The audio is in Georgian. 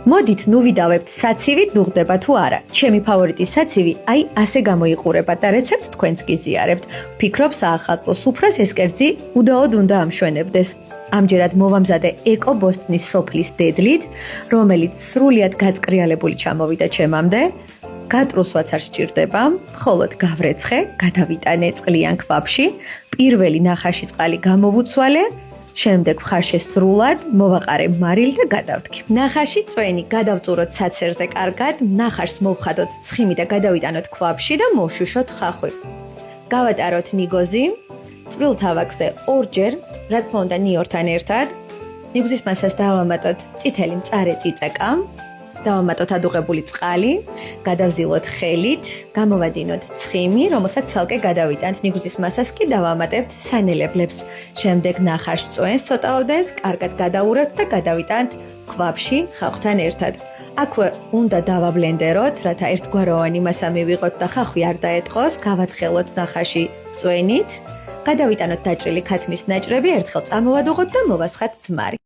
მოდით ნუ ვიდავებთ საცივი დუღდება თუ არა. ჩემი ფავორიტი საცივი აი ასე გამოიყურება და რეცეპტს თქვენც გიზიარებთ. ვფიქრობ საახალწლო სუფრას ეს კერძი უდაოდ უნდა ამშვენებდეს. ამჯერად მოვამზადე ეკო ბოსტნის სოფლის დედლით, რომელიც სრულიად გაწკრიალებული ჩამოვიდა ჩემამდე. გატრუსვაც არ სჭირდება, მხოლოდ გავრეცხე, გადავიტანე წყლიან ქვაბში, პირველი ნახაში წყალი გამოვუცვალე, შემდეგ ვხარშე სრულად, მოვაყარე მარილი და გადავთქი. ნახაში წვენი გადავწუროთ საცერზე კარგად, ნახაშს მოვხადოთ ცხიმი და გადავიტანოთ ქვაბში და მოვშუშოთ ხახვი. გავატაროთ ნიგოზი, წვრილ თავაკზე ორჯერ, რა თქმა უნდა ნიორთან ერთად. ნიგზის მასას დავამატოთ წითელი მწარე წიწაკა, დავამატოთ ადუღებული წყალი, გადავზილოთ ხელით, გამოვადინოთ ცხიმი, რომელსაც ცალკე გადავიტანთ. ნიგზის მასას კი დავამატებთ სანელებლებს. შემდეგ ნახაშ წვენს ცოტაოდენს, კარგად გადაურევთ და გადავიტანთ ქვაბში ხახვთან ერთად. აქვე უნდა დავაბლენდეროთ, რათა ერთგვაროვანი მასა მივიღოთ და ხახვი არ დაეტყოს, გავათხელოთ ნახაში წვენით. გადავიტანოთ დაჭრილი ქათმის ნაჭრები, ერთხელ წამოვადუღოთ და მოვასხათ ძმარი.